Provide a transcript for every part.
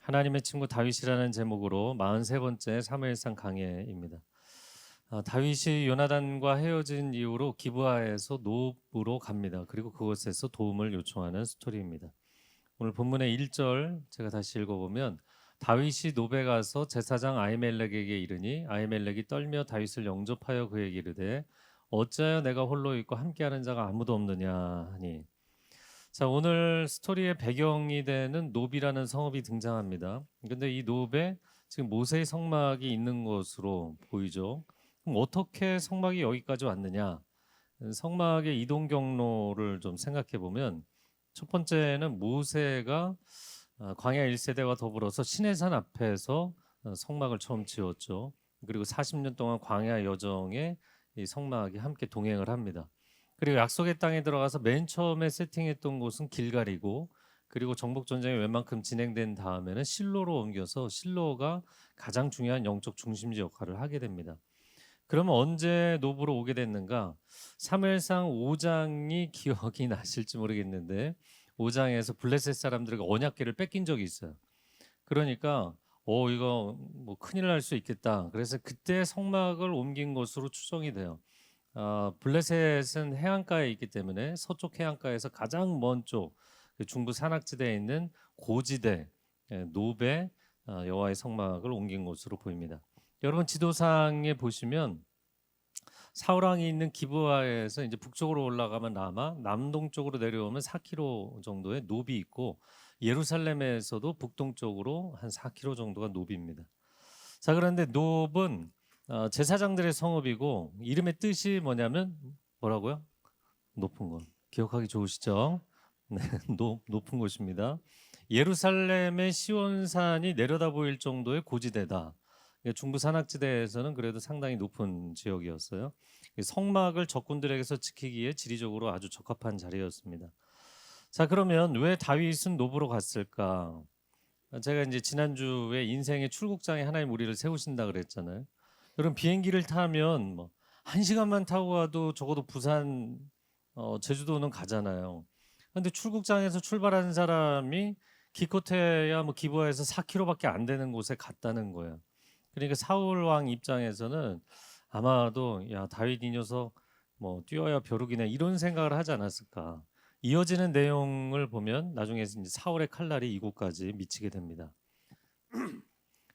하나님의 친구 다윗이라는 제목으로 43번째 사무엘상 강해입니다. 다윗이 요나단과 헤어진 이후로 기브아에서 노브로 갑니다. 그리고 그곳에서 도움을 요청하는 스토리입니다. 오늘 본문의 1절 제가 다시 읽어보면 다윗이 노베 가서 제사장 아히멜렉에게 이르니 아히멜렉이 떨며 다윗을 영접하여 그에게 이르되 어찌하여 내가 홀로 있고 함께하는 자가 아무도 없느냐 하니. 자, 오늘 스토리의 배경이 되는 노비라는 성읍이 등장합니다. 근데 이 노베 지금 모세의 성막이 있는 것으로 보이죠. 그럼 어떻게 성막이 여기까지 왔느냐? 성막의 이동 경로를 좀 생각해 보면 첫 번째는 모세가 광야 1세대와 더불어서 시내산 앞에서 성막을 처음 지었죠. 그리고 40년 동안 광야 여정에 이 성막이 함께 동행을 합니다. 그리고 약속의 땅에 들어가서 맨 처음에 세팅했던 곳은 길갈이고, 그리고 정복 전쟁이 웬만큼 진행된 다음에는 실로로 옮겨서 실로가 가장 중요한 영적 중심지 역할을 하게 됩니다. 그러면 언제 노브로 오게 됐는가? 사무엘상 5장이 기억이 나실지 모르겠는데 5장에서 블레셋 사람들에게 언약궤를 뺏긴 적이 있어요. 그러니까 이거 뭐 큰일 날 수 있겠다. 그래서 그때 성막을 옮긴 것으로 추정이 돼요. 블레셋은 해안가에 있기 때문에 서쪽 해안가에서 가장 먼 쪽, 그 중부 산악지대에 있는 고지대 노베 여호와의 성막을 옮긴 것으로 보입니다. 여러분 지도상에 보시면 사울 왕이 있는 기브아에서 이제 북쪽으로 올라가면 라마, 남동쪽으로 내려오면 4km 정도의 노비 있고, 예루살렘에서도 북동쪽으로 한 4km 정도가 노비입니다. 자, 그런데 노브는 제사장들의 성읍이고 이름의 뜻이 뭐냐면 뭐라고요? 높은 곳. 기억하기 좋으시죠? 네, 높은 곳입니다. 예루살렘의 시온산이 내려다 보일 정도의 고지대다. 중부 산악지대에서는 그래도 상당히 높은 지역이었어요. 성막을 적군들에게서 지키기에 지리적으로 아주 적합한 자리였습니다. 자, 그러면 왜 다윗은 노브로 갔을까? 제가 이제 지난주에 인생의 출국장에 하나님 우리를 세우신다 그랬잖아요. 여러분 비행기를 타면 뭐 1시간만 타고 가도 적어도 부산, 제주도는 가잖아요. 근데 출국장에서 출발하는 사람이 기껏해야 뭐 기브아에서 4km밖에 안 되는 곳에 갔다는 거예요. 그러니까 사울 왕 입장에서는 아마도 야 다윗 이 녀석 뭐 뛰어야 벼룩이네 이런 생각을 하지 않았을까. 이어지는 내용을 보면 나중에 이제 사울의 칼날이 이곳까지 미치게 됩니다.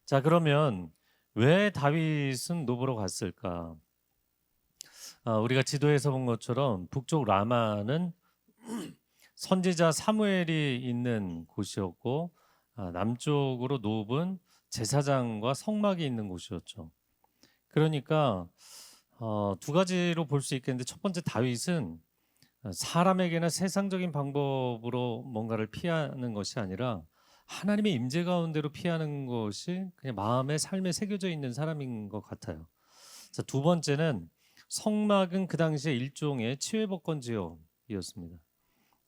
자, 그러면 왜 다윗은 노브로 갔을까? 우리가 지도에서 본 것처럼 북쪽 라마는 선지자 사무엘이 있는 곳이었고, 남쪽으로 노브는 제사장과 성막이 있는 곳이었죠. 그러니까 두 가지로 볼 수 있겠는데, 첫 번째 다윗은 사람에게나 세상적인 방법으로 뭔가를 피하는 것이 아니라 하나님의 임재 가운데로 피하는 것이 그냥 마음의 삶에 새겨져 있는 사람인 것 같아요. 자, 두 번째는 성막은 그 당시에 일종의 치외복권 지역이었습니다.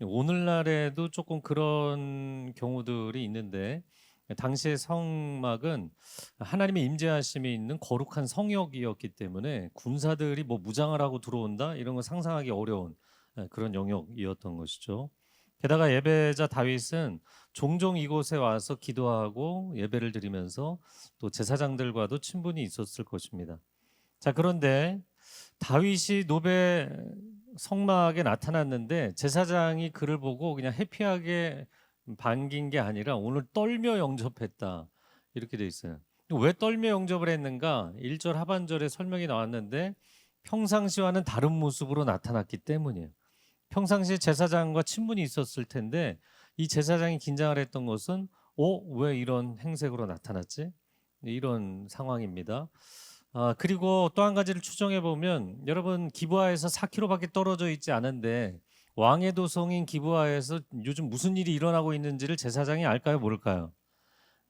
오늘날에도 조금 그런 경우들이 있는데, 당시의 성막은 하나님의 임재하심이 있는 거룩한 성역이었기 때문에 군사들이 뭐 무장을 하고 들어온다 이런 거 상상하기 어려운 그런 영역이었던 것이죠. 게다가 예배자 다윗은 종종 이곳에 와서 기도하고 예배를 드리면서 또 제사장들과도 친분이 있었을 것입니다. 자, 그런데 다윗이 노베 성막에 나타났는데 제사장이 그를 보고 그냥 해피하게 반긴 게 아니라 오늘 떨며 영접했다 이렇게 돼 있어요. 왜 떨며 영접을 했는가? 1절 하반절에 설명이 나왔는데 평상시와는 다른 모습으로 나타났기 때문이에요. 평상시에 제사장과 친분이 있었을 텐데 이 제사장이 긴장을 했던 것은 왜 이런 행색으로 나타났지? 이런 상황입니다. 그리고 또 한 가지를 추정해 보면 여러분 기브아에서 4km밖에 떨어져 있지 않은데 왕의 도성인 기브아에서 요즘 무슨 일이 일어나고 있는지를 제사장이 알까요, 모를까요?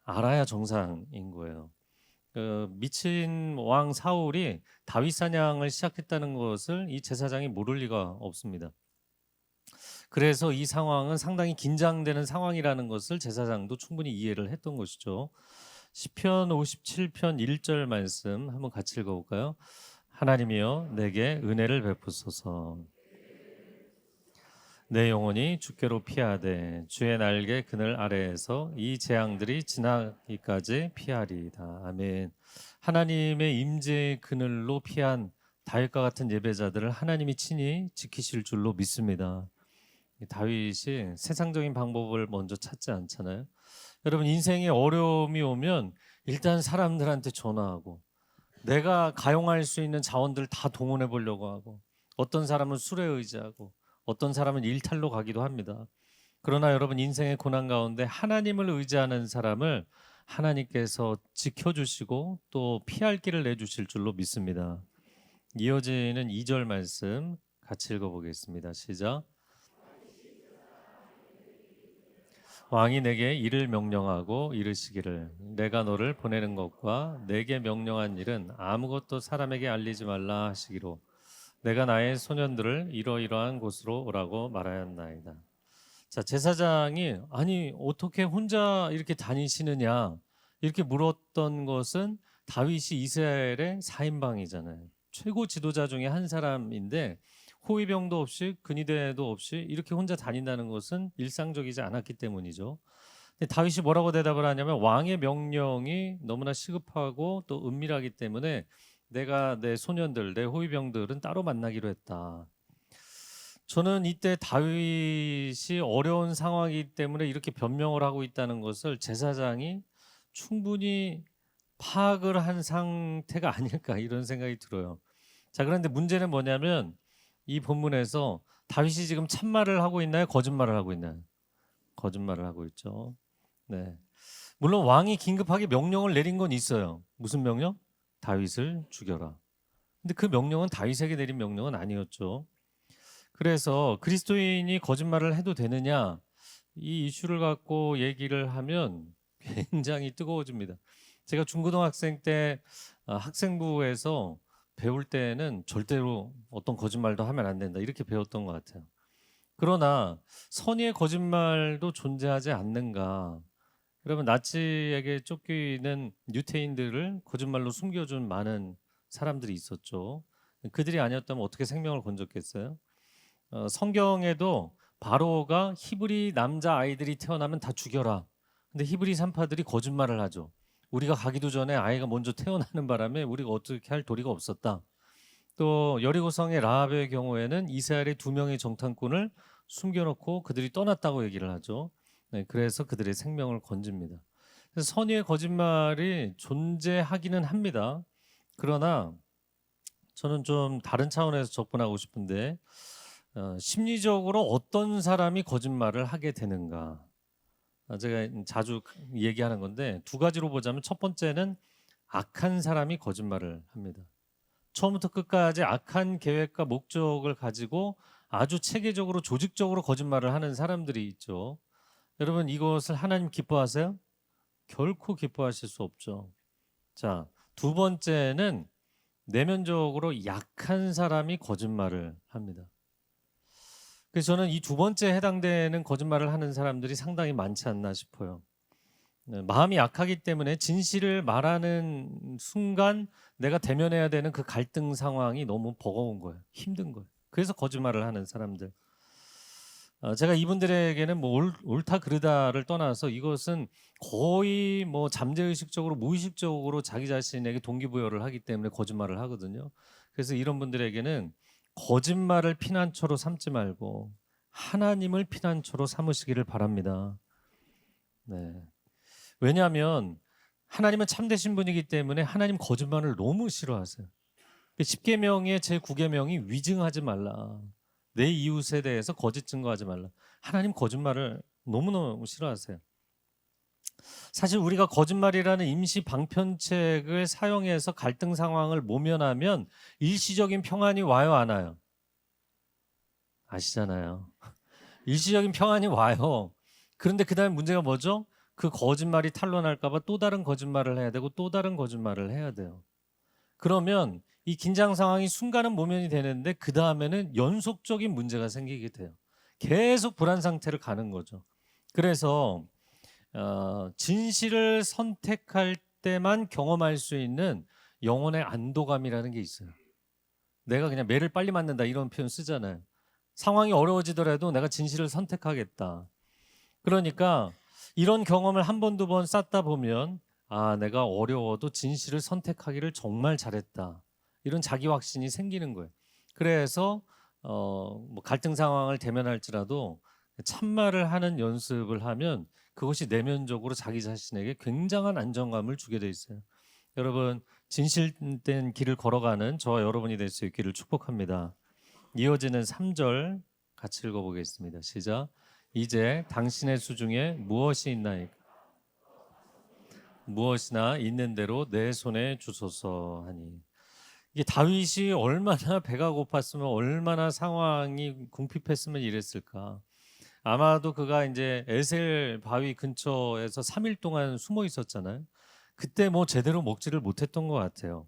알아야 정상인 거예요. 미친 왕 사울이 다윗 사냥을 시작했다는 것을 이 제사장이 모를 리가 없습니다. 그래서 이 상황은 상당히 긴장되는 상황이라는 것을 제사장도 충분히 이해를 했던 것이죠. 시편 57편 1절 말씀 한번 같이 읽어볼까요? 하나님이여 내게 은혜를 베푸소서. 내 영혼이 주께로 피하되 주의 날개 그늘 아래에서 이 재앙들이 지나기까지 피하리이다. 아멘. 하나님의 임재의 그늘로 피한 다윗과 같은 예배자들을 하나님이 친히 지키실 줄로 믿습니다. 다윗이 세상적인 방법을 먼저 찾지 않잖아요. 여러분, 인생에 어려움이 오면 일단 사람들한테 전화하고 내가 가용할 수 있는 자원들 다 동원해 보려고 하고, 어떤 사람은 술에 의지하고 어떤 사람은 일탈로 가기도 합니다. 그러나 여러분, 인생의 고난 가운데 하나님을 의지하는 사람을 하나님께서 지켜주시고 또 피할 길을 내주실 줄로 믿습니다. 이어지는 2절 말씀 같이 읽어보겠습니다. 시작. 왕이 내게 이를 명령하고 이르시기를 내가 너를 보내는 것과 내게 명령한 일은 아무것도 사람에게 알리지 말라 하시기로 내가 나의 소년들을 이러이러한 곳으로 오라고 말하였나이다. 자, 제사장이 아니 어떻게 혼자 이렇게 다니시느냐 이렇게 물었던 것은 다윗이 이스라엘의 4인방이잖아요. 최고 지도자 중에 한 사람인데 호위병도 없이 근위대도 없이 이렇게 혼자 다닌다는 것은 일상적이지 않았기 때문이죠. 근데 다윗이 뭐라고 대답을 하냐면 왕의 명령이 너무나 시급하고 또 은밀하기 때문에 내가 내 소년들, 내 호위병들은 따로 만나기로 했다. 저는 이때 다윗이 어려운 상황이기 때문에 이렇게 변명을 하고 있다는 것을 제사장이 충분히 파악을 한 상태가 아닐까 이런 생각이 들어요. 자, 그런데 문제는 뭐냐면 이 본문에서 다윗이 지금 참말을 하고 있나요? 거짓말을 하고 있나요? 거짓말을 하고 있죠. 네. 물론 왕이 긴급하게 명령을 내린 건 있어요. 무슨 명령? 다윗을 죽여라. 근데 그 명령은 다윗에게 내린 명령은 아니었죠. 그래서 그리스도인이 거짓말을 해도 되느냐? 이 이슈를 갖고 얘기를 하면 굉장히 뜨거워집니다. 제가 중고등학생 때 학생부에서 배울 때는 절대로 어떤 거짓말도 하면 안 된다 이렇게 배웠던 것 같아요. 그러나 선의의 거짓말도 존재하지 않는가? 여러분, 나치에게 쫓기는 유태인들을 거짓말로 숨겨준 많은 사람들이 있었죠. 그들이 아니었다면 어떻게 생명을 건졌겠어요? 성경에도 바로가 히브리 남자 아이들이 태어나면 다 죽여라. 근데 히브리 산파들이 거짓말을 하죠. 우리가 가기도 전에 아이가 먼저 태어나는 바람에 우리가 어떻게 할 도리가 없었다. 또 여리고성의 라합의 경우에는 이스라엘의 2명의 정탐꾼을 숨겨놓고 그들이 떠났다고 얘기를 하죠. 네, 그래서 그들의 생명을 건집니다. 그래서 선의의 거짓말이 존재하기는 합니다. 그러나 저는 좀 다른 차원에서 접근하고 싶은데 심리적으로 어떤 사람이 거짓말을 하게 되는가? 제가 자주 얘기하는 건데 2가지로 보자면 첫 번째는 악한 사람이 거짓말을 합니다. 처음부터 끝까지 악한 계획과 목적을 가지고 아주 체계적으로 조직적으로 거짓말을 하는 사람들이 있죠. 여러분, 이것을 하나님 기뻐하세요? 결코 기뻐하실 수 없죠. 자, 2번째는 내면적으로 약한 사람이 거짓말을 합니다. 그래서 저는 이 2번째에 해당되는 거짓말을 하는 사람들이 상당히 많지 않나 싶어요. 마음이 약하기 때문에 진실을 말하는 순간 내가 대면해야 되는 그 갈등 상황이 너무 버거운 거예요. 힘든 거예요. 그래서 거짓말을 하는 사람들. 제가 이분들에게는 뭐 옳다 그르다를 떠나서 이것은 거의 뭐 잠재의식적으로 무의식적으로 자기 자신에게 동기부여를 하기 때문에 거짓말을 하거든요. 그래서 이런 분들에게는 거짓말을 피난처로 삼지 말고 하나님을 피난처로 삼으시기를 바랍니다. 네. 왜냐하면 하나님은 참되신 분이기 때문에 하나님 거짓말을 너무 싫어하세요. 10계명의 제9계명이 위증하지 말라. 내 이웃에 대해서 거짓 증거하지 말라. 하나님 거짓말을 너무너무 싫어하세요. 사실 우리가 거짓말이라는 임시 방편책을 사용해서 갈등 상황을 모면하면 일시적인 평안이 와요, 안 와요? 아시잖아요. 일시적인 평안이 와요. 그런데 그 다음에 문제가 뭐죠? 그 거짓말이 탄로날까 봐 또 다른 거짓말을 해야 되고 또 다른 거짓말을 해야 돼요. 그러면 이 긴장 상황이 순간은 모면이 되는데 그 다음에는 연속적인 문제가 생기게 돼요. 계속 불안 상태를 가는 거죠. 그래서 진실을 선택할 때만 경험할 수 있는 영혼의 안도감이라는 게 있어요. 내가 그냥 매를 빨리 맞는다 이런 표현 쓰잖아요. 상황이 어려워지더라도 내가 진실을 선택하겠다. 그러니까 이런 경험을 한 번, 두 번 쌓다 보면 내가 어려워도 진실을 선택하기를 정말 잘했다. 이런 자기 확신이 생기는 거예요. 그래서 뭐 갈등 상황을 대면할지라도 참말을 하는 연습을 하면 그것이 내면적으로 자기 자신에게 굉장한 안정감을 주게 돼 있어요. 여러분, 진실된 길을 걸어가는 저와 여러분이 될 수 있기를 축복합니다. 이어지는 3절 같이 읽어보겠습니다. 시작. 이제 당신의 수중에 무엇이 있나이까? 무엇이나 있는 대로 내 손에 주소서 하니. 이게 다윗이 얼마나 배가 고팠으면, 얼마나 상황이 궁핍했으면 이랬을까. 아마도 그가 이제 에셀 바위 근처에서 3일 동안 숨어 있었잖아요. 그때 뭐 제대로 먹지를 못했던 것 같아요.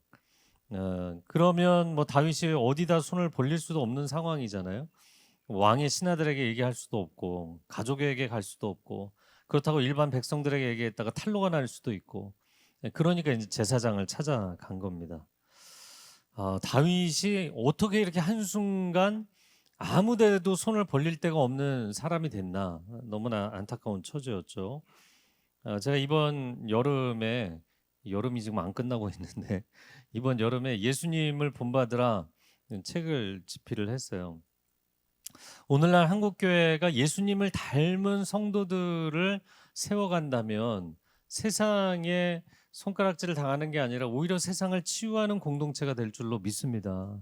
그러면 뭐 다윗이 어디다 손을 벌릴 수도 없는 상황이잖아요. 왕의 신하들에게 얘기할 수도 없고, 가족에게 갈 수도 없고, 그렇다고 일반 백성들에게 얘기했다가 탄로가 날 수도 있고. 그러니까 이제 제사장을 찾아간 겁니다. 다윗이 어떻게 이렇게 한순간 아무데도 손을 벌릴 데가 없는 사람이 됐나. 너무나 안타까운 처지였죠. 제가 이번 여름에, 여름이 지금 안 끝나고 있는데 이번 여름에 예수님을 본받으라 책을 집필을 했어요. 오늘날 한국교회가 예수님을 닮은 성도들을 세워간다면 세상에 손가락질을 당하는 게 아니라 오히려 세상을 치유하는 공동체가 될 줄로 믿습니다.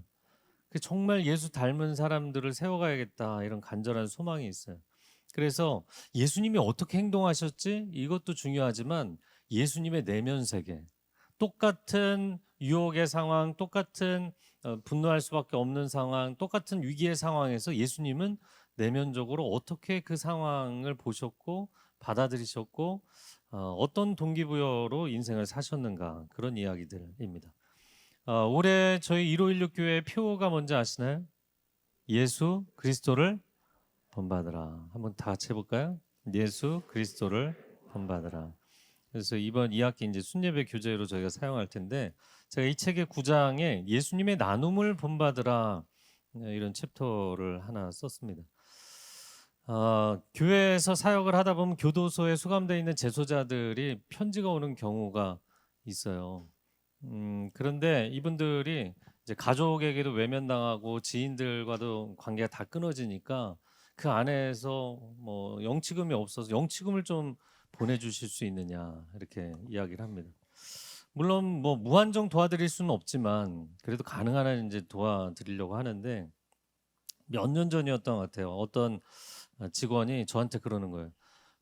정말 예수 닮은 사람들을 세워가야겠다, 이런 간절한 소망이 있어요. 그래서 예수님이 어떻게 행동하셨지? 이것도 중요하지만 예수님의 내면 세계, 똑같은 유혹의 상황, 똑같은 분노할 수밖에 없는 상황, 똑같은 위기의 상황에서 예수님은 내면적으로 어떻게 그 상황을 보셨고 받아들이셨고 어떤 동기부여로 인생을 사셨는가, 그런 이야기들입니다. 올해 저희 1516 교회 표가 뭔지 아시나요? 예수 그리스도를 본받으라. 한번 다 같이 해볼까요? 예수 그리스도를 본받으라. 그래서 이번 2학기 이제 순예배 교재로 저희가 사용할 텐데, 제가 이 책의 9장에 예수님의 나눔을 본받으라, 이런 챕터를 하나 썼습니다. 교회에서 사역을 하다 보면 교도소에 수감되어 있는 재소자들이 편지가 오는 경우가 있어요. 그런데 이분들이 이제 가족에게도 외면당하고 지인들과도 관계가 다 끊어지니까 그 안에서 뭐 영치금이 없어서 영치금을 좀 보내주실 수 있느냐, 이렇게 이야기를 합니다. 물론 뭐 무한정 도와드릴 수는 없지만 그래도 가능한 한 이제 도와드리려고 하는데, 몇 년 전이었던 것 같아요. 어떤 직원이 저한테 그러는 거예요.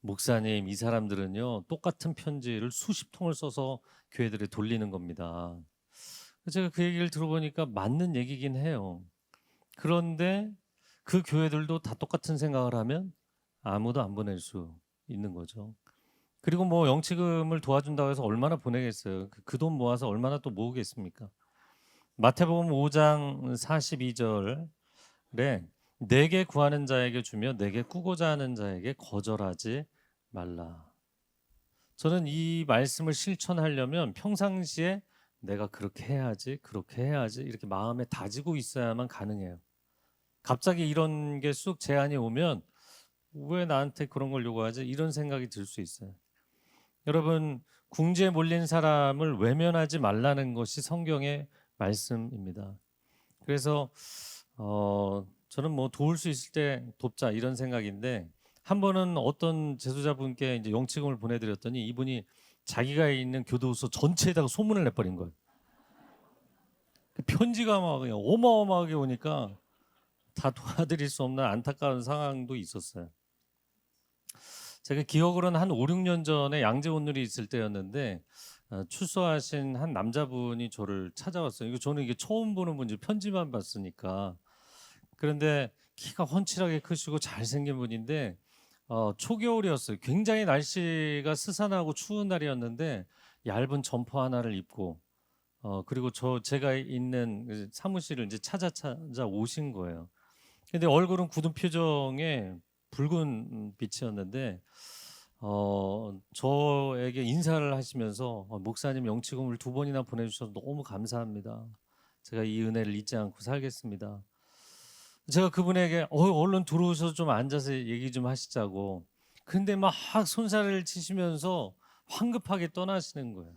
목사님, 이 사람들은요 똑같은 편지를 수십 통을 써서 교회들에 돌리는 겁니다. 제가 그 얘기를 들어보니까 맞는 얘기긴 해요. 그런데 그 교회들도 다 똑같은 생각을 하면 아무도 안 보낼 수 있는 거죠. 그리고 뭐 영치금을 도와준다고 해서 얼마나 보내겠어요. 그 돈 모아서 얼마나 또 모으겠습니까? 마태복음 5장 42절에 내게 구하는 자에게 주며 내게 꾸고자 하는 자에게 거절하지 말라. 저는 이 말씀을 실천하려면 평상시에 내가 그렇게 해야지, 그렇게 해야지, 이렇게 마음에 다지고 있어야만 가능해요. 갑자기 이런 게 쑥 제안이 오면 왜 나한테 그런 걸 요구하지? 이런 생각이 들 수 있어요. 여러분, 궁지에 몰린 사람을 외면하지 말라는 것이 성경의 말씀입니다. 그래서 저는 뭐 도울 수 있을 때 돕자, 이런 생각인데, 한 번은 어떤 재소자분께 이제 영치금을 보내드렸더니 이분이 자기가 있는 교도소 전체에다가 소문을 내버린 거예요. 그 편지가 막 그냥 어마어마하게 오니까 다 도와드릴 수 없는 안타까운 상황도 있었어요. 제가 기억으로는 한 5, 6년 전에 양재 온누리 있을 때였는데 출소하신 한 남자분이 저를 찾아왔어요. 이거 저는 이게 처음 보는 분이 편지만 봤으니까. 그런데 키가 훤칠하게 크시고 잘생긴 분인데 초겨울이었어요. 굉장히 날씨가 스산하고 추운 날이었는데 얇은 점퍼 하나를 입고 그리고 제가 있는 그 사무실을 이제 찾아 오신 거예요. 근데 얼굴은 굳은 표정에 붉은 빛이었는데 저에게 인사를 하시면서 목사님, 영치금을 2번이나 보내주셔서 너무 감사합니다. 제가 이 은혜를 잊지 않고 살겠습니다. 제가 그분에게 얼른 들어오셔서 좀 앉아서 얘기 좀 하시자고. 근데 막 손살을 치시면서 황급하게 떠나시는 거예요.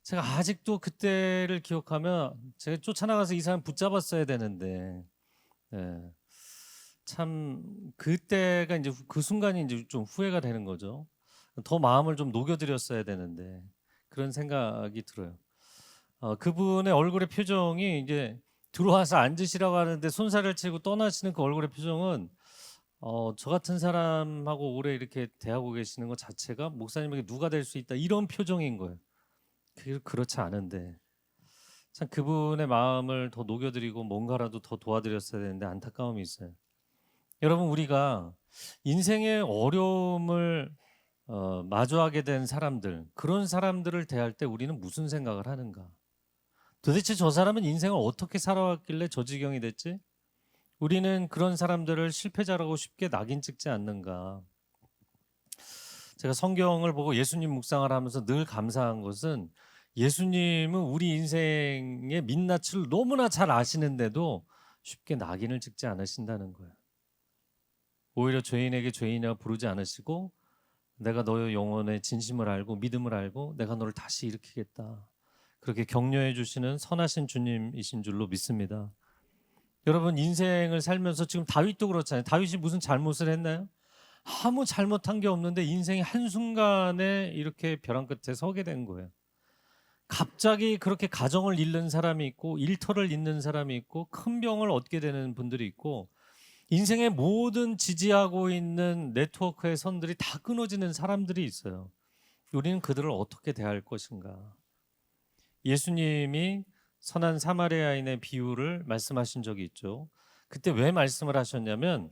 제가 아직도 그때를 기억하면 제가 쫓아나가서 이 사람 붙잡았어야 되는데, 예. 참 그때가 이제 그 순간이 이제 좀 후회가 되는 거죠. 더 마음을 좀 녹여드렸어야 되는데 그런 생각이 들어요. 그분의 얼굴의 표정이 이제 들어와서 앉으시라고 하는데 손살을 치고 떠나시는 그 얼굴의 표정은 저 같은 사람하고 오래 이렇게 대하고 계시는 것 자체가 목사님에게 누가 될 수 있다 이런 표정인 거예요. 그렇지 않은데 참 그분의 마음을 더 녹여드리고 뭔가라도 더 도와드렸어야 되는데 안타까움이 있어요. 여러분 우리가 인생의 어려움을 마주하게 된 사람들, 그런 사람들을 대할 때 우리는 무슨 생각을 하는가? 도대체 저 사람은 인생을 어떻게 살아왔길래 저 지경이 됐지? 우리는 그런 사람들을 실패자라고 쉽게 낙인 찍지 않는가? 제가 성경을 보고 예수님 묵상을 하면서 늘 감사한 것은 예수님은 우리 인생의 민낯을 너무나 잘 아시는데도 쉽게 낙인을 찍지 않으신다는 거예요. 오히려 죄인에게 죄인이라 부르지 않으시고 내가 너의 영혼의 진심을 알고 믿음을 알고 내가 너를 다시 일으키겠다. 그렇게 격려해 주시는 선하신 주님이신 줄로 믿습니다. 여러분 인생을 살면서 지금 다윗도 그렇잖아요. 다윗이 무슨 잘못을 했나요? 아무 잘못한 게 없는데 인생이 한순간에 이렇게 벼랑 끝에 서게 된 거예요. 갑자기 그렇게 가정을 잃는 사람이 있고 일터를 잃는 사람이 있고 큰 병을 얻게 되는 분들이 있고 인생의 모든 지지하고 있는 네트워크의 선들이 다 끊어지는 사람들이 있어요. 우리는 그들을 어떻게 대할 것인가? 예수님이 선한 사마리아인의 비유를 말씀하신 적이 있죠. 그때 왜 말씀을 하셨냐면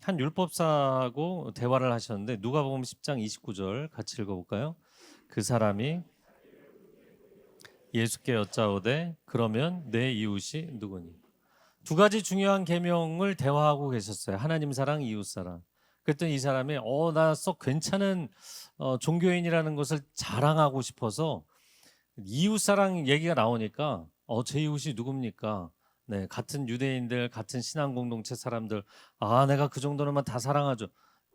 한 율법사하고 대화를 하셨는데 누가복음 10장 29절 같이 읽어볼까요? 그 사람이 예수께 여짜오되 그러면 내 이웃이 누구니? 두 가지 중요한 계명을 대화하고 계셨어요. 하나님 사랑, 이웃 사랑. 그랬더니 이 사람이 나 썩 괜찮은 종교인이라는 것을 자랑하고 싶어서 이웃 사랑 얘기가 나오니까 제 이웃이 누굽니까? 네, 같은 유대인들, 같은 신앙 공동체 사람들, 내가 그 정도로만 다 사랑하죠.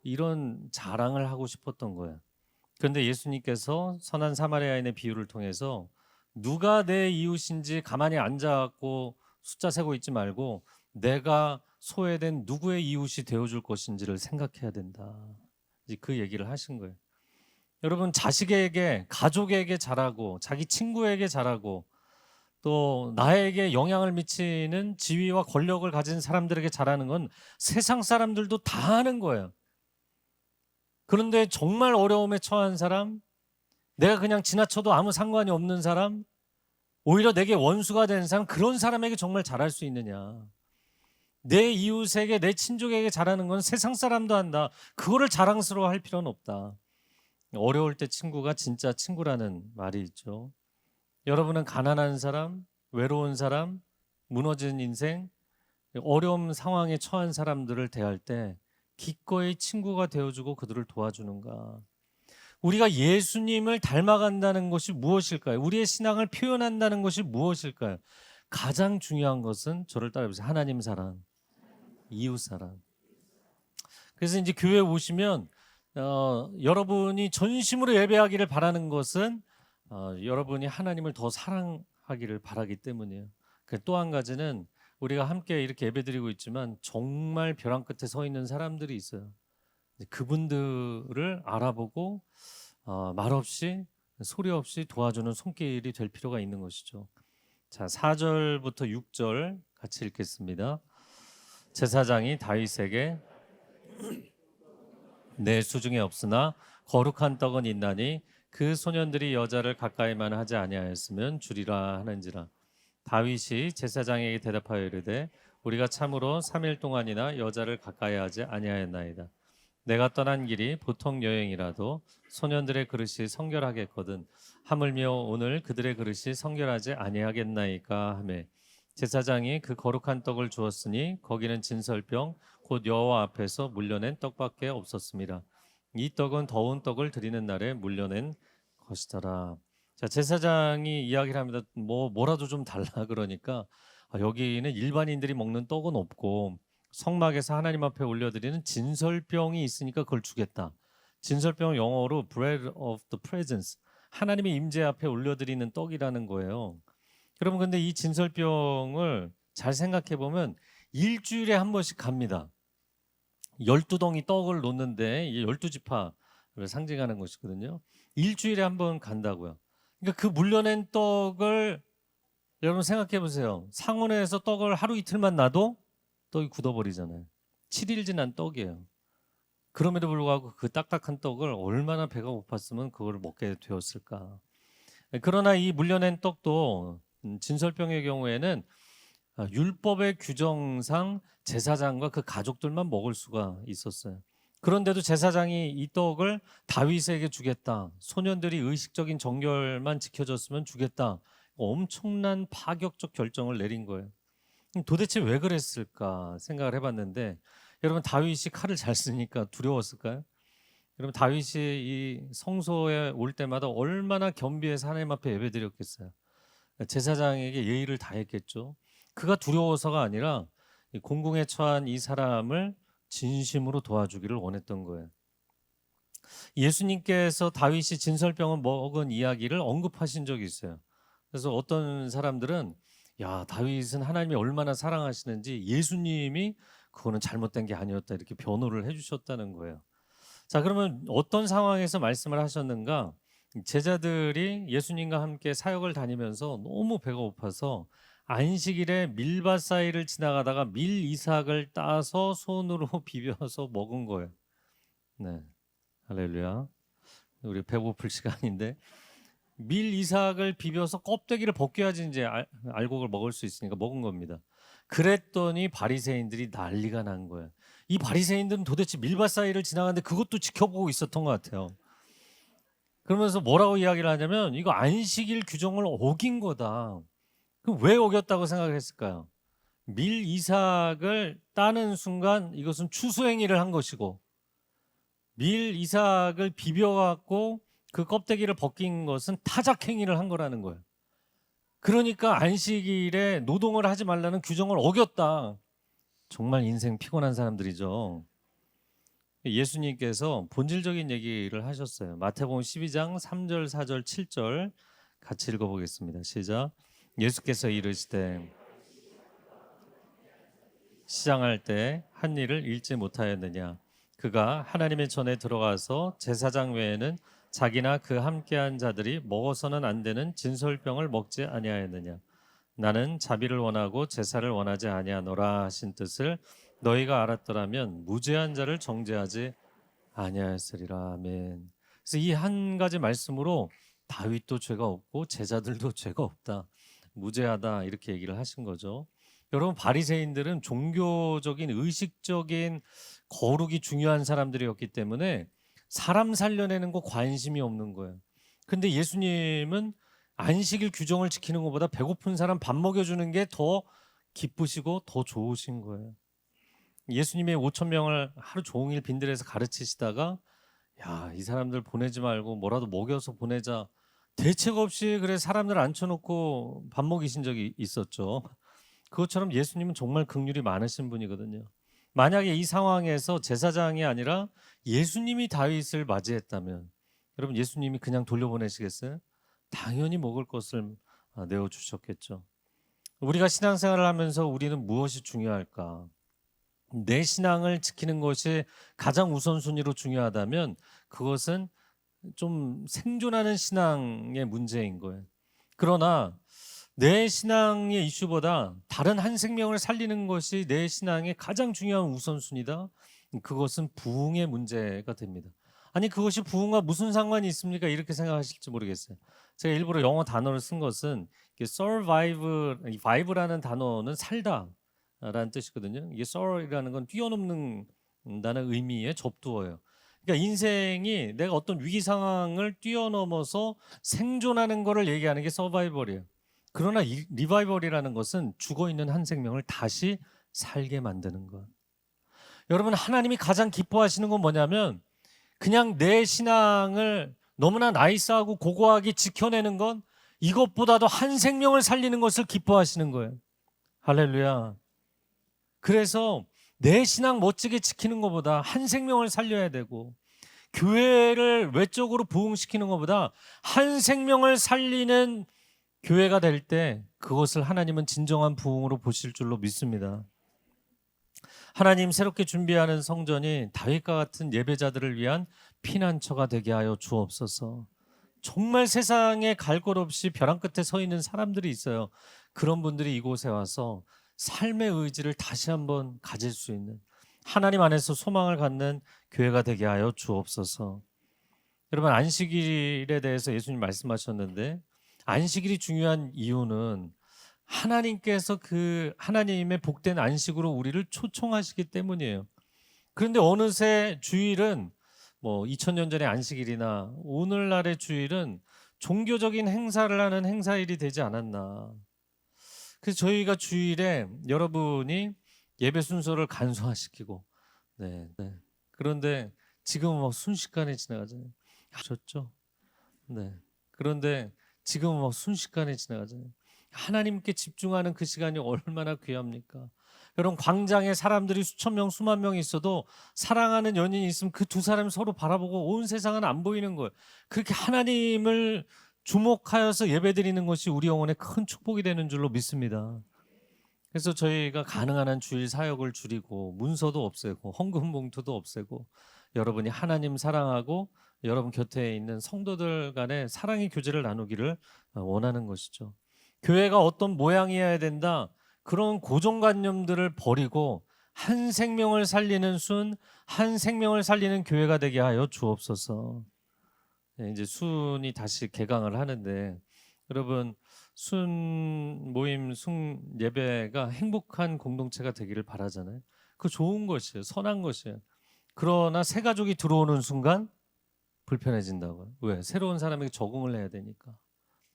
이런 자랑을 하고 싶었던 거예요. 그런데 예수님께서 선한 사마리아인의 비유를 통해서 누가 내 이웃인지 가만히 앉아갖고 숫자 세고 있지 말고 내가 소외된 누구의 이웃이 되어줄 것인지를 생각해야 된다. 이제 그 얘기를 하신 거예요. 여러분 자식에게 가족에게 잘하고 자기 친구에게 잘하고 또 나에게 영향을 미치는 지위와 권력을 가진 사람들에게 잘하는 건 세상 사람들도 다 하는 거예요. 그런데 정말 어려움에 처한 사람, 내가 그냥 지나쳐도 아무 상관이 없는 사람, 오히려 내게 원수가 된 사람, 그런 사람에게 정말 잘할 수 있느냐? 내 이웃에게 내 친족에게 잘하는 건 세상 사람도 한다. 그거를 자랑스러워할 필요는 없다. 어려울 때 친구가 진짜 친구라는 말이 있죠. 여러분은 가난한 사람, 외로운 사람, 무너진 인생, 어려운 상황에 처한 사람들을 대할 때 기꺼이 친구가 되어주고 그들을 도와주는가? 우리가 예수님을 닮아간다는 것이 무엇일까요? 우리의 신앙을 표현한다는 것이 무엇일까요? 가장 중요한 것은 저를 따라해보세요. 하나님 사랑, 이웃 사랑. 그래서 이제 교회에 오시면 여러분이 전심으로 예배하기를 바라는 것은 여러분이 하나님을 더 사랑하기를 바라기 때문이에요. 또 한 가지는 우리가 함께 이렇게 예배드리고 있지만 정말 벼랑 끝에 서 있는 사람들이 있어요. 그분들을 알아보고 말없이 소리 없이 도와주는 손길이 될 필요가 있는 것이죠. 자, 4절부터 6절 같이 읽겠습니다. 제사장이 다윗에게 내 수중에 없으나 거룩한 떡은 있나니 그 소년들이 여자를 가까이만 하지 아니하였으면 주리라 하는지라. 다윗이 제사장에게 대답하여 이르되 우리가 참으로 3일 동안이나 여자를 가까이 하지 아니하였나이다. 내가 떠난 길이 보통 여행이라도 소년들의 그릇이 성결하겠거든 하물며 오늘 그들의 그릇이 성결하지 아니하겠나이까 하매 제사장이 그 거룩한 떡을 주었으니 거기는 진설병 곧 여호와 앞에서 물려낸 떡밖에 없었습니다. 이 떡은 더운 떡을 드리는 날에 물려낸 것이더라. 자, 제사장이 이야기를 합니다. 뭐라도 좀 달라 그러니까 여기는 일반인들이 먹는 떡은 없고 성막에서 하나님 앞에 올려드리는 진설병이 있으니까 그걸 주겠다. 진설병은 영어로 bread of the presence, 하나님의 임재 앞에 올려드리는 떡이라는 거예요. 여러분, 근데 이 진설병을 잘 생각해 보면 일주일에 한 번씩 갑니다. 12덩이 떡을 놓는데 이 12지파를 상징하는 것이거든요. 일주일에 한 번 간다고요. 그러니까 그 물려낸 떡을 여러분 생각해 보세요. 상온에서 떡을 하루 이틀만 놔도 떡이 굳어버리잖아요. 7일 지난 떡이에요. 그럼에도 불구하고 그 딱딱한 떡을 얼마나 배가 고팠으면 그걸 먹게 되었을까. 그러나 이 물려낸 떡도 진설병의 경우에는 율법의 규정상 제사장과 그 가족들만 먹을 수가 있었어요. 그런데도 제사장이 이 떡을 다윗에게 주겠다, 소년들이 의식적인 정결만 지켜줬으면 주겠다, 엄청난 파격적 결정을 내린 거예요. 도대체 왜 그랬을까 생각을 해봤는데, 여러분, 다윗이 칼을 잘 쓰니까 두려웠을까요? 여러분, 다윗이 이 성소에 올 때마다 얼마나 겸비해서 하나님 앞에 예배드렸겠어요. 제사장에게 예의를 다했겠죠. 그가 두려워서가 아니라 공궁에 처한 이 사람을 진심으로 도와주기를 원했던 거예요. 예수님께서 다윗이 진설병을 먹은 이야기를 언급하신 적이 있어요. 그래서 어떤 사람들은 야, 다윗은 하나님이 얼마나 사랑하시는지 예수님이 그거는 잘못된 게 아니었다, 이렇게 변호를 해주셨다는 거예요. 자, 그러면 어떤 상황에서 말씀을 하셨는가? 제자들이 예수님과 함께 사역을 다니면서 너무 배가 고파서 안식일에 밀밭 사이를 지나가다가 밀 이삭을 따서 손으로 비벼서 먹은 거예요. 네, 할렐루야. 우리 배고플 시간인데 밀 이삭을 비벼서 껍데기를 벗겨야지 이제 알곡을 먹을 수 있으니까 먹은 겁니다. 그랬더니 바리새인들이 난리가 난 거예요. 이 바리새인들은 도대체 밀밭 사이를 지나가는데 그것도 지켜보고 있었던 것 같아요. 그러면서 뭐라고 이야기를 하냐면 이거 안식일 규정을 어긴 거다. 그럼 왜 어겼다고 생각을 했을까요? 밀 이삭을 따는 순간 이것은 추수행위를 한 것이고, 밀 이삭을 비벼갖고 그 껍데기를 벗긴 것은 타작행위를 한 거라는 거예요. 그러니까 안식일에 노동을 하지 말라는 규정을 어겼다. 정말 인생 피곤한 사람들이죠. 예수님께서 본질적인 얘기를 하셨어요. 마태복음 12장 3절, 4절, 7절 같이 읽어보겠습니다. 시작. 예수께서 이르시되 시장할 때 한 일을 잃지 못하였느냐? 그가 하나님의 전에 들어가서 제사장 외에는 자기나 그 함께한 자들이 먹어서는 안 되는 진설병을 먹지 아니하였느냐? 나는 자비를 원하고 제사를 원하지 아니하노라 하신 뜻을 너희가 알았더라면 무죄한 자를 정죄하지 아니하였으리라. 아멘. 그래서 이 한 가지 말씀으로 다윗도 죄가 없고 제자들도 죄가 없다, 무죄하다, 이렇게 얘기를 하신 거죠. 여러분, 바리새인들은 종교적인 의식적인 거룩이 중요한 사람들이었기 때문에 사람 살려내는 거 관심이 없는 거예요. 근데 예수님은 안식일 규정을 지키는 것보다 배고픈 사람 밥 먹여주는 게 더 기쁘시고 더 좋으신 거예요. 예수님의 5천 명을 하루 종일 빈들에서 가르치시다가 야, 이 사람들 보내지 말고 뭐라도 먹여서 보내자, 대책 없이 그래 사람들 앉혀놓고 밥 먹이신 적이 있었죠. 그것처럼 예수님은 정말 긍휼이 많으신 분이거든요. 만약에 이 상황에서 제사장이 아니라 예수님이 다윗을 맞이했다면 여러분, 예수님이 그냥 돌려보내시겠어요? 당연히 먹을 것을 내어주셨겠죠. 우리가 신앙생활을 하면서 우리는 무엇이 중요할까? 내 신앙을 지키는 것이 가장 우선순위로 중요하다면 그것은 좀 생존하는 신앙의 문제인 거예요. 그러나 내 신앙의 이슈보다 다른 한 생명을 살리는 것이 내 신앙의 가장 중요한 우선순위다. 그것은 부흥의 문제가 됩니다. 아니, 그것이 부흥과 무슨 상관이 있습니까? 이렇게 생각하실지 모르겠어요. 제가 일부러 영어 단어를 쓴 것은 survive라는 단어는 살다 라는 뜻이거든요. 이게 soar이라는 건 뛰어넘는다는 의미의 접두어예요. 그러니까 인생이 내가 어떤 위기 상황을 뛰어넘어서 생존하는 것을 얘기하는 게 서바이벌이에요. 그러나 이 리바이벌이라는 것은 죽어있는 한 생명을 다시 살게 만드는 것. 여러분, 하나님이 가장 기뻐하시는 건 뭐냐면 그냥 내 신앙을 너무나 나이스하고 고고하게 지켜내는 건 이것보다도 한 생명을 살리는 것을 기뻐하시는 거예요. 할렐루야. 그래서 내 신앙 멋지게 지키는 것보다 한 생명을 살려야 되고, 교회를 외적으로 부흥시키는 것보다 한 생명을 살리는 교회가 될 때 그것을 하나님은 진정한 부흥으로 보실 줄로 믿습니다. 하나님 새롭게 준비하는 성전이 다윗과 같은 예배자들을 위한 피난처가 되게 하여 주옵소서. 정말 세상에 갈 곳 없이 벼랑 끝에 서 있는 사람들이 있어요. 그런 분들이 이곳에 와서 삶의 의지를 다시 한번 가질 수 있는, 하나님 안에서 소망을 갖는 교회가 되게 하여 주옵소서. 여러분, 안식일에 대해서 예수님 말씀하셨는데, 안식일이 중요한 이유는 하나님께서 그 하나님의 복된 안식으로 우리를 초청하시기 때문이에요. 그런데 어느새 주일은 2000년 전의 안식일이나 오늘날의 주일은 종교적인 행사를 하는 행사일이 되지 않았나. 그래서 저희가 주일에 여러분이 예배 순서를 간소화시키고, 네. 그런데 지금은 순식간에 지나가잖아요. 아셨죠? 네. 그런데 지금은 순식간에 지나가잖아요. 하나님께 집중하는 그 시간이 얼마나 귀합니까? 여러분, 광장에 사람들이 수천 명, 수만 명이 있어도 사랑하는 연인이 있으면 그 두 사람이 서로 바라보고 온 세상은 안 보이는 거예요. 그렇게 하나님을 주목하여서 예배드리는 것이 우리 영혼에 큰 축복이 되는 줄로 믿습니다. 그래서 저희가 가능한 한 주일 사역을 줄이고 문서도 없애고 헌금 봉투도 없애고, 여러분이 하나님 사랑하고 여러분 곁에 있는 성도들 간에 사랑의 교제를 나누기를 원하는 것이죠. 교회가 어떤 모양이어야 된다, 그런 고정관념들을 버리고 한 생명을 살리는 한 생명을 살리는 교회가 되게 하여 주옵소서. 이제 순이 다시 개강을 하는데, 여러분, 순 모임, 순 예배가 행복한 공동체가 되기를 바라잖아요. 그거 좋은 것이에요. 선한 것이에요. 그러나 새 가족이 들어오는 순간 불편해진다고요. 왜? 새로운 사람에게 적응을 해야 되니까,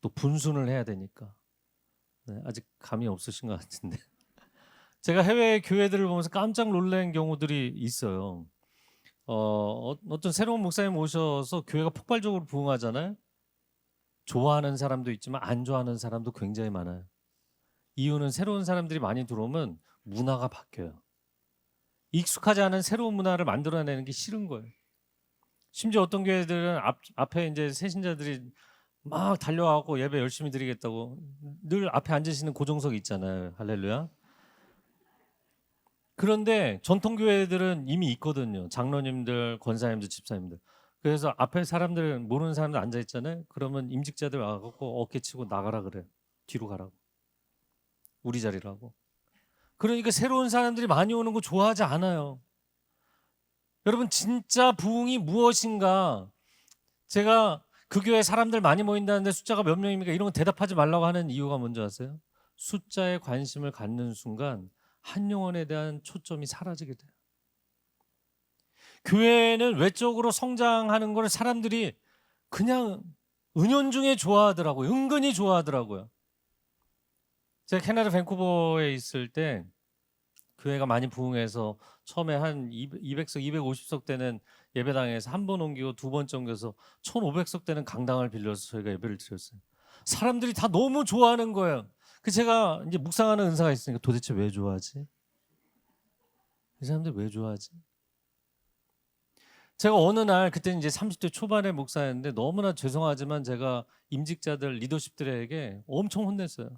또 분순을 해야 되니까. 네, 아직 감이 없으신 것 같은데 제가 해외 교회들을 보면서 깜짝 놀란 경우들이 있어요. 어떤 새로운 목사님 오셔서 교회가 폭발적으로 부흥하잖아요. 좋아하는 사람도 있지만 안 좋아하는 사람도 굉장히 많아요. 이유는 새로운 사람들이 많이 들어오면 문화가 바뀌어요. 익숙하지 않은 새로운 문화를 만들어내는 게 싫은 거예요. 심지어 어떤 교회들은 앞에 이제 새신자들이 막 달려와서 예배 열심히 드리겠다고 늘 앞에 앉으시는 고정석이 있잖아요. 할렐루야. 그런데 전통교회들은 이미 있거든요. 장로님들, 권사님들, 집사님들. 그래서 앞에 사람들, 모르는 사람들 앉아 있잖아요. 그러면 임직자들 와갖고 어깨 치고 나가라 그래요. 뒤로 가라고. 우리 자리라고. 그러니까 새로운 사람들이 많이 오는 거 좋아하지 않아요. 여러분, 진짜 부흥이 무엇인가? 제가 그 교회 사람들 많이 모인다는데 숫자가 몇 명입니까? 이런 거 대답하지 말라고 하는 이유가 뭔지 아세요? 숫자에 관심을 갖는 순간 한 영혼에 대한 초점이 사라지게 돼요. 교회는 외적으로 성장하는 걸 사람들이 그냥 은연중에 좋아하더라고요. 은근히 좋아하더라고요. 제가 캐나다 밴쿠버에 있을 때 교회가 많이 부흥해서 처음에 한 200석, 250석 되는 예배당에서 한 번 옮기고 두 번째 옮겨서 1500석 되는 강당을 빌려서 저희가 예배를 드렸어요. 사람들이 다 너무 좋아하는 거예요. 그 제가 이제 묵상하는 은사가 있으니까 도대체 왜 좋아하지? 이 사람들 왜 좋아하지? 제가 어느 날, 그때 이제 30대 초반의 목사였는데 너무나 죄송하지만 제가 임직자들, 리더십들에게 엄청 혼냈어요.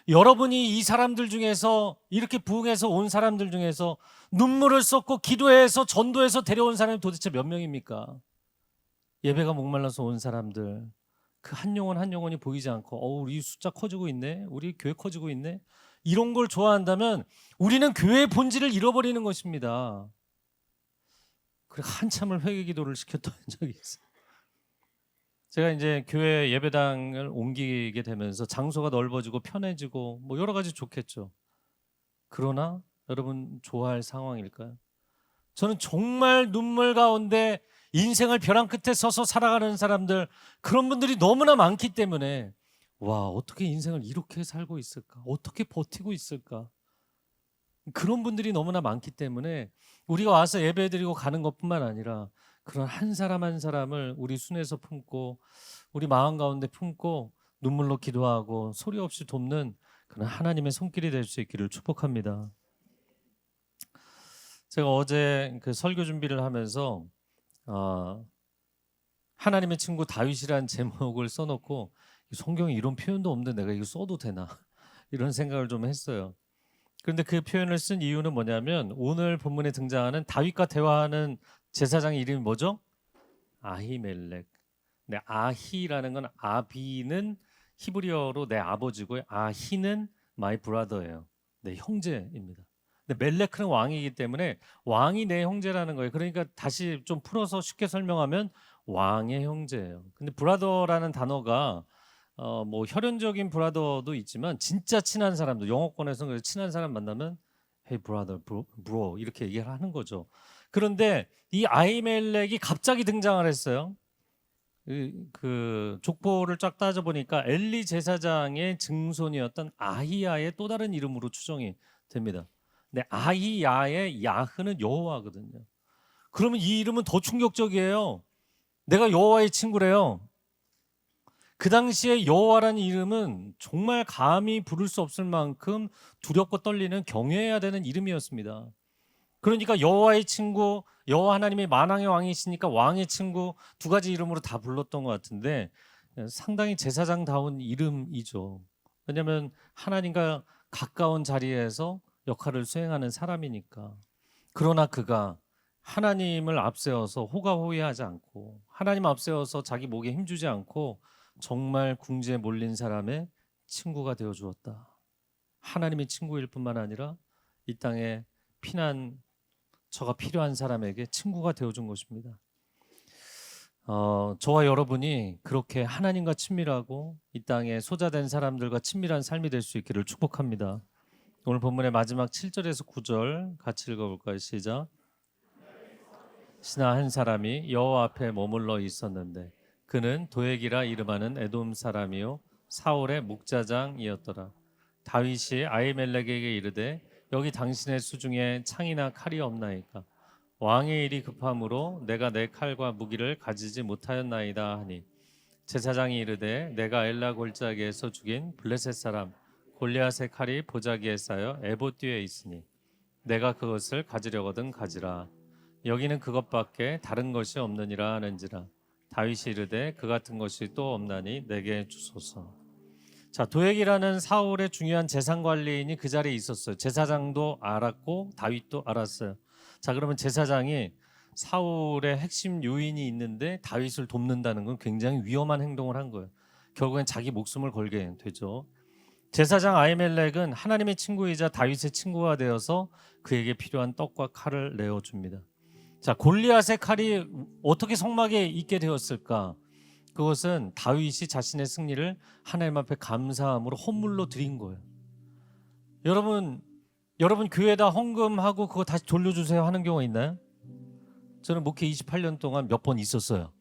여러분이 이 사람들 중에서, 이렇게 부흥해서 온 사람들 중에서 눈물을 쏟고 기도해서 전도해서 데려온 사람이 도대체 몇 명입니까? 예배가 목말라서 온 사람들, 그 한 영혼 한 영혼이 보이지 않고 우리 숫자 커지고 있네, 우리 교회 커지고 있네, 이런 걸 좋아한다면 우리는 교회의 본질을 잃어버리는 것입니다. 그래 한참을 회개 기도를 시켰던 적이 있어요. 제가 이제 교회 예배당을 옮기게 되면서 장소가 넓어지고 편해지고 여러 가지 좋겠죠. 그러나 여러분, 좋아할 상황일까요? 저는 정말 눈물 가운데 인생을 벼랑 끝에 서서 살아가는 사람들, 그런 분들이 너무나 많기 때문에 와, 어떻게 인생을 이렇게 살고 있을까? 어떻게 버티고 있을까? 그런 분들이 너무나 많기 때문에 우리가 와서 예배드리고 가는 것뿐만 아니라 그런 한 사람 한 사람을 우리 순에서 품고 우리 마음 가운데 품고 눈물로 기도하고 소리 없이 돕는 그는 하나님의 손길이 될 수 있기를 축복합니다. 제가 어제 그 설교 준비를 하면서 하나님의 친구 다윗이라는 제목을 써놓고 성경에 이런 표현도 없는데 내가 이거 써도 되나 이런 생각을 좀 했어요. 그런데 그 표현을 쓴 이유는 뭐냐면 오늘 본문에 등장하는 다윗과 대화하는 제사장의 이름이 뭐죠? 아히멜렉. 네, 아히라는 건 아비는 히브리어로 내 아버지고요. 아히는 my brother예요. 내 형제입니다. 근데 멜레크는 왕이기 때문에 왕이 내 형제라는 거예요. 그러니까 다시 좀 풀어서 쉽게 설명하면 왕의 형제예요. 근데 브라더라는 단어가 뭐 혈연적인 브라더도 있지만 진짜 친한 사람도 영어권에서는 친한 사람 만나면 Hey brother, bro 이렇게 얘기를 하는 거죠. 그런데 이 아히멜렉이 갑자기 등장을 했어요. 그 족보를 쫙 따져보니까 엘리 제사장의 증손이었던 아히야의 또 다른 이름으로 추정이 됩니다. 근데 아히야의 야흐는 여호와거든요. 그러면 이 이름은 더 충격적이에요. 내가 여호와의 친구래요. 그 당시에 여호와라는 이름은 정말 감히 부를 수 없을 만큼 두렵고 떨리는 경외해야 되는 이름이었습니다. 그러니까 여호와의 친구, 여호와 하나님이 만왕의 왕이시니까 왕의 친구 두 가지 이름으로 다 불렀던 것 같은데 상당히 제사장다운 이름이죠. 왜냐하면 하나님과 가까운 자리에서 역할을 수행하는 사람이니까. 그러나 그가 하나님을 앞세워서 호가호위하지 않고 하나님 앞세워서 자기 목에 힘주지 않고 정말 궁지에 몰린 사람의 친구가 되어 주었다. 하나님의 친구일 뿐만 아니라 이 땅에 저가 필요한 사람에게 친구가 되어준 것입니다. 저와 여러분이 그렇게 하나님과 친밀하고 이 땅에 소자된 사람들과 친밀한 삶이 될 수 있기를 축복합니다. 오늘 본문의 마지막 7절에서 9절 같이 읽어볼까요? 시작. 신하 한 사람이 여호와 앞에 머물러 있었는데 그는 도액이라 이름하는 에돔 사람이요 사울의 묵자장이었더라. 다윗이 아히멜렉에게 이르되 여기 당신의 수중에 창이나 칼이 없나이까? 왕의 일이 급함으로 내가 내 칼과 무기를 가지지 못하였나이다 하니 제사장이 이르되 내가 엘라 골짜기에서 죽인 블레셋 사람 골리앗의 칼이 보자기에 쌓여 에봇 뒤에 있으니 내가 그것을 가지려거든 가지라. 여기는 그것밖에 다른 것이 없느니라 하는지라. 다윗이 이르되 그 같은 것이 또 없나니 내게 주소서. 자, 도액이라는 사울의 중요한 재산 관리인이 그 자리에 있었어요. 제사장도 알았고 다윗도 알았어요. 자, 그러면 제사장이 사울의 핵심 요인이 있는데 다윗을 돕는다는 건 굉장히 위험한 행동을 한 거예요. 결국엔 자기 목숨을 걸게 되죠. 제사장 아히멜렉은 하나님의 친구이자 다윗의 친구가 되어서 그에게 필요한 떡과 칼을 내어줍니다. 자, 골리앗의 칼이 어떻게 성막에 있게 되었을까? 그것은 다윗이 자신의 승리를 하나님 앞에 감사함으로 헌물로 드린 거예요. 여러분 교회에다 헌금하고 그거 다시 돌려주세요 하는 경우가 있나요? 저는 목회 28년 동안 몇 번 있었어요.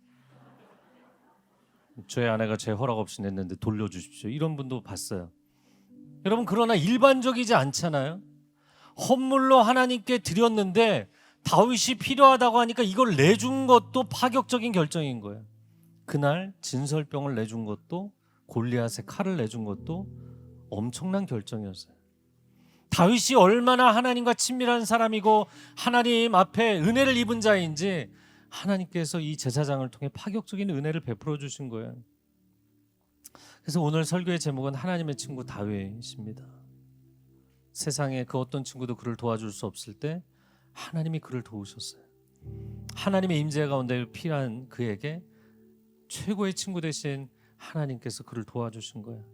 저희 아내가 제 허락 없이 냈는데 돌려주십시오 이런 분도 봤어요. 여러분 그러나 일반적이지 않잖아요. 헌물로 하나님께 드렸는데 다윗이 필요하다고 하니까 이걸 내준 것도 파격적인 결정인 거예요. 그날 진설병을 내준 것도 골리앗의 칼을 내준 것도 엄청난 결정이었어요. 다윗이 얼마나 하나님과 친밀한 사람이고 하나님 앞에 은혜를 입은 자인지 하나님께서 이 제사장을 통해 파격적인 은혜를 베풀어 주신 거예요. 그래서 오늘 설교의 제목은 하나님의 친구 다윗입니다. 세상에 그 어떤 친구도 그를 도와줄 수 없을 때 하나님이 그를 도우셨어요. 하나님의 임재 가운데 필요한 그에게 최고의 친구 되신 하나님께서 그를 도와주신 거예요.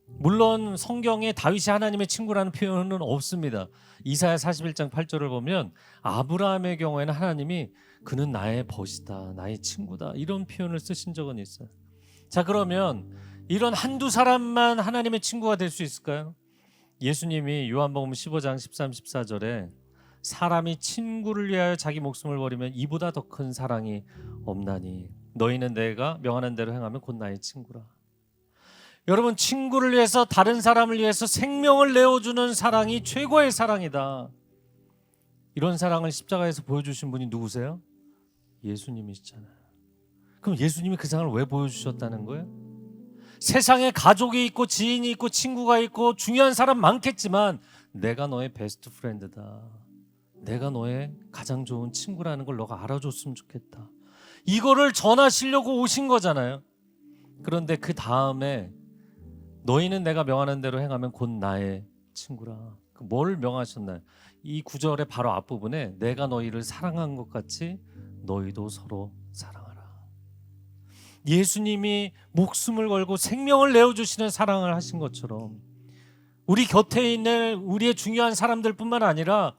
물론 성경에 다윗이 하나님의 친구라는 표현은 없습니다. 이사야 41장 8절을 보면 아브라함의 경우에는 하나님이 그는 나의 벗이다, 나의 친구다 이런 표현을 쓰신 적은 있어요. 자, 그러면 이런 한두 사람만 하나님의 친구가 될 수 있을까요? 예수님이 요한복음 15장 13, 14절에 사람이 친구를 위하여 자기 목숨을 버리면 이보다 더 큰 사랑이 없나니 너희는 내가 명하는 대로 행하면 곧 나의 친구라. 여러분 친구를 위해서 다른 사람을 위해서 생명을 내어주는 사랑이 최고의 사랑이다. 이런 사랑을 십자가에서 보여주신 분이 누구세요? 예수님이시잖아요. 그럼 예수님이 그 사랑을 왜 보여주셨다는 거예요? 세상에 가족이 있고 지인이 있고 친구가 있고 중요한 사람 많겠지만 내가 너의 베스트 프렌드다. 내가 너의 가장 좋은 친구라는 걸 너가 알아줬으면 좋겠다. 이거를 전하시려고 오신 거잖아요. 그런데 그 다음에 너희는 내가 명하는 대로 행하면 곧 나의 친구라. 뭘 명하셨나요? 이 구절의 바로 앞부분에 내가 너희를 사랑한 것 같이 너희도 서로 사랑하라. 예수님이 목숨을 걸고 생명을 내어주시는 사랑을 하신 것처럼 우리 곁에 있는 우리의 중요한 사람들뿐만 아니라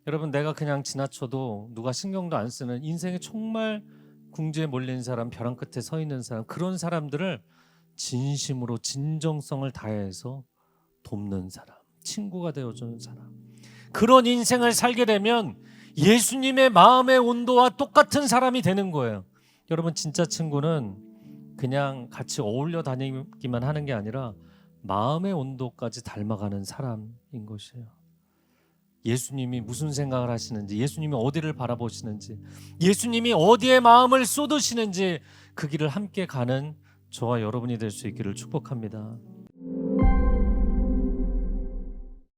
여러분, 내가 그냥 지나쳐도 누가 신경도 안 쓰는 인생에 정말 궁지에 몰린 사람, 벼랑 끝에 서 있는 사람, 그런 사람들을 진심으로 진정성을 다해서 돕는 사람, 친구가 되어주는 사람, 그런 인생을 살게 되면 예수님의 마음의 온도와 똑같은 사람이 되는 거예요. 여러분, 진짜 친구는 그냥 같이 어울려 다니기만 하는 게 아니라 마음의 온도까지 닮아가는 사람인 것이에요. 예수님이 무슨 생각을 하시는지, 예수님이 어디를 바라보시는지, 예수님이 어디에 마음을 쏟으시는지 그 길을 함께 가는 저와 여러분이 될 수 있기를 축복합니다.